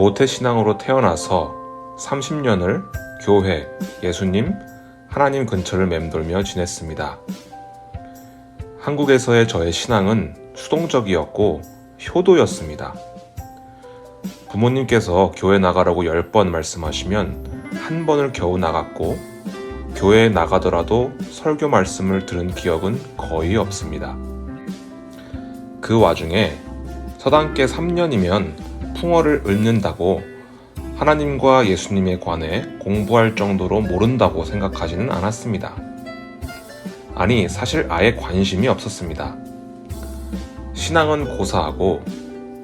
모태신앙으로 태어나서 30년을 교회, 예수님, 하나님 근처를 맴돌며 지냈습니다. 한국에서의 저의 신앙은 수동적이었고 효도였습니다. 부모님께서 교회 나가라고 10번 말씀하시면 한 번을 겨우 나갔고, 교회에 나가더라도 설교 말씀을 들은 기억은 거의 없습니다. 그 와중에 서당계 3년이면 풍어를 읊는다고 하나님과 예수님에 관해 공부할 정도로 모른다고 생각하지는 않았습니다. 아니, 사실 아예 관심이 없었습니다. 신앙은 고사하고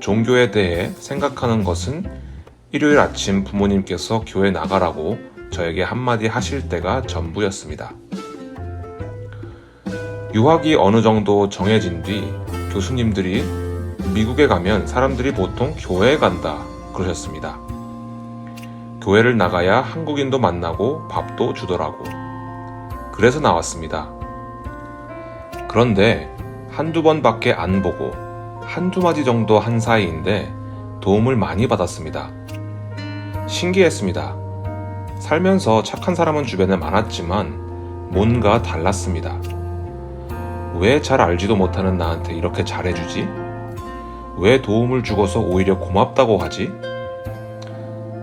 종교에 대해 생각하는 것은 일요일 아침 부모님께서 교회 나가라고 저에게 한마디 하실 때가 전부였습니다. 유학이 어느 정도 정해진 뒤 교수님들이 미국에 가면 사람들이 보통 교회에 간다 그러셨습니다. 교회를 나가야 한국인도 만나고 밥도 주더라고. 그래서 나왔습니다. 그런데 한두 번밖에 안 보고 한두 마디 정도 한 사이인데 도움을 많이 받았습니다. 신기했습니다. 살면서 착한 사람은 주변에 많았지만 뭔가 달랐습니다. 왜 잘 알지도 못하는 나한테 이렇게 잘해주지? 왜 도움을 주고서 오히려 고맙다고 하지?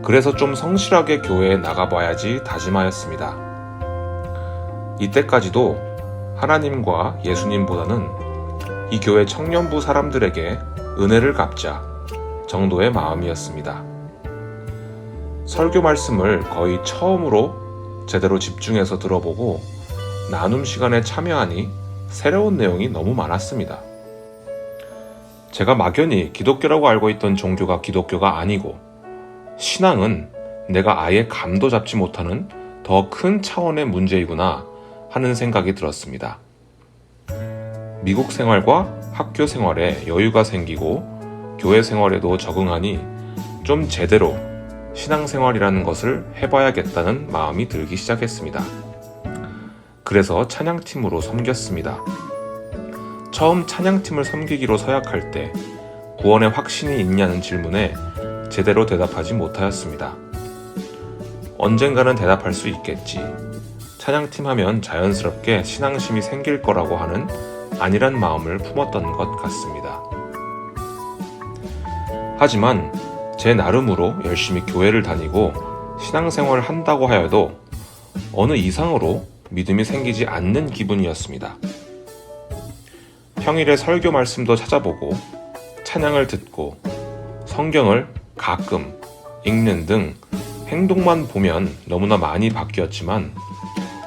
그래서 좀 성실하게 교회에 나가봐야지 다짐하였습니다. 이때까지도 하나님과 예수님보다는 이 교회 청년부 사람들에게 은혜를 갚자 정도의 마음이었습니다. 설교 말씀을 거의 처음으로 제대로 집중해서 들어보고 나눔 시간에 참여하니 새로운 내용이 너무 많았습니다. 제가 막연히 기독교라고 알고 있던 종교가 기독교가 아니고, 신앙은 내가 아예 감도 잡지 못하는 더 큰 차원의 문제이구나 하는 생각이 들었습니다. 미국 생활과 학교 생활에 여유가 생기고 교회 생활에도 적응하니 좀 제대로 신앙생활이라는 것을 해봐야겠다는 마음이 들기 시작했습니다. 그래서 찬양팀으로 섬겼습니다. 처음 찬양팀을 섬기기로 서약할 때 구원의 확신이 있냐는 질문에 제대로 대답하지 못하였습니다. 언젠가는 대답할 수 있겠지. 찬양팀 하면 자연스럽게 신앙심이 생길 거라고 하는 안일한 마음을 품었던 것 같습니다. 하지만 제 나름으로 열심히 교회를 다니고 신앙생활을 한다고 하여도 어느 이상으로 믿음이 생기지 않는 기분이었습니다. 평일에 설교 말씀도 찾아보고 찬양을 듣고 성경을 가끔 읽는 등 행동만 보면 너무나 많이 바뀌었지만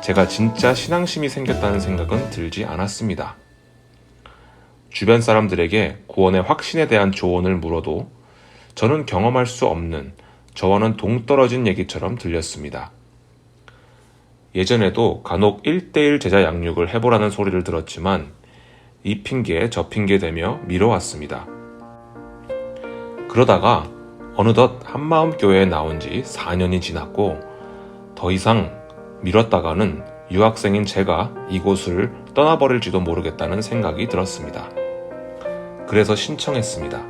제가 진짜 신앙심이 생겼다는 생각은 들지 않았습니다. 주변 사람들에게 구원의 확신에 대한 조언을 물어도 저는 경험할 수 없는, 저와는 동떨어진 얘기처럼 들렸습니다. 예전에도 간혹 1:1 제자 양육을 해보라는 소리를 들었지만 이 핑계 저 핑계 대며 미뤄왔습니다. 그러다가 어느덧 한마음 교회에 나온 지 4년이 지났고 더 이상 미뤘다가는 유학생인 제가 이곳을 떠나버릴지도 모르겠다는 생각이 들었습니다. 그래서 신청했습니다.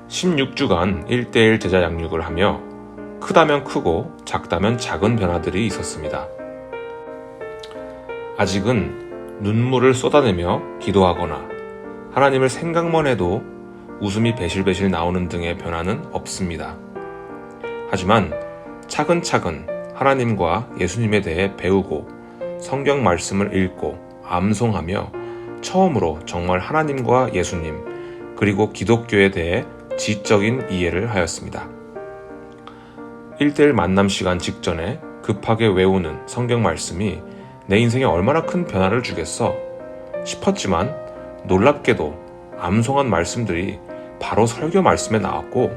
16주간 1:1 제자 양육을 하며 크다면 크고 작다면 작은 변화들이 있었습니다. 아직은 눈물을 쏟아내며 기도하거나 하나님을 생각만 해도 웃음이 배실배실 나오는 등의 변화는 없습니다. 하지만 차근차근 하나님과 예수님에 대해 배우고 성경 말씀을 읽고 암송하며 처음으로 정말 하나님과 예수님 그리고 기독교에 대해 지적인 이해를 하였습니다. 1:1 만남 시간 직전에 급하게 외우는 성경 말씀이 내 인생에 얼마나 큰 변화를 주겠어 싶었지만 놀랍게도 암송한 말씀들이 바로 설교 말씀에 나왔고,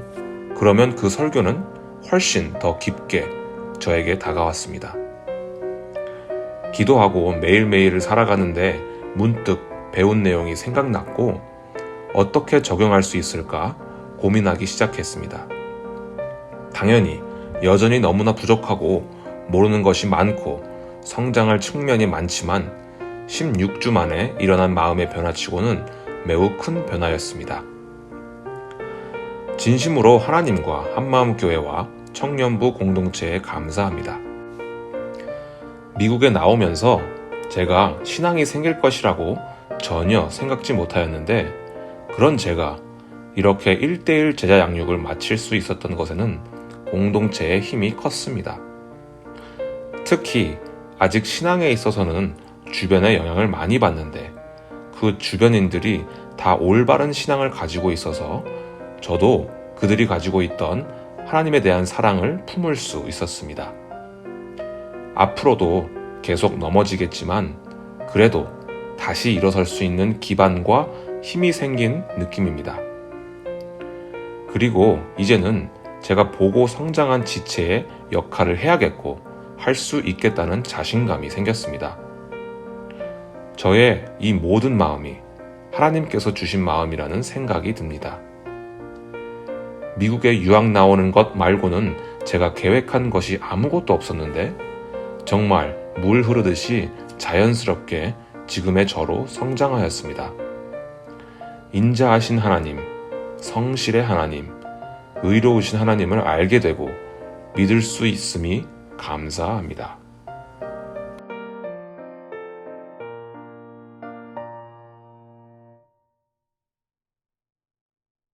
그러면 그 설교는 훨씬 더 깊게 저에게 다가왔습니다. 기도하고 매일매일을 살아가는데 문득 배운 내용이 생각났고 어떻게 적용할 수 있을까 고민하기 시작했습니다. 당연히 여전히 너무나 부족하고 모르는 것이 많고 성장할 측면이 많지만 16주 만에 일어난 마음의 변화치고는 매우 큰 변화였습니다. 진심으로 하나님과 한마음교회와 청년부 공동체에 감사합니다. 미국에 나오면서 제가 신앙이 생길 것이라고 전혀 생각지 못하였는데, 그런 제가 이렇게 1:1 제자 양육을 마칠 수 있었던 것에는 공동체의 힘이 컸습니다. 특히 아직 신앙에 있어서는 주변의 영향을 많이 받는데, 그 주변인들이 다 올바른 신앙을 가지고 있어서 저도 그들이 가지고 있던 하나님에 대한 사랑을 품을 수 있었습니다. 앞으로도 계속 넘어지겠지만 그래도 다시 일어설 수 있는 기반과 힘이 생긴 느낌입니다. 그리고 이제는 제가 보고 성장한 지체의 역할을 해야겠고 할 수 있겠다는 자신감이 생겼습니다. 저의 이 모든 마음이 하나님께서 주신 마음이라는 생각이 듭니다. 미국에 유학 나오는 것 말고는 제가 계획한 것이 아무것도 없었는데 정말 물 흐르듯이 자연스럽게 지금의 저로 성장하였습니다. 인자하신 하나님, 성실의 하나님, 의로우신 하나님을 알게 되고 믿을 수 있음이 감사합니다.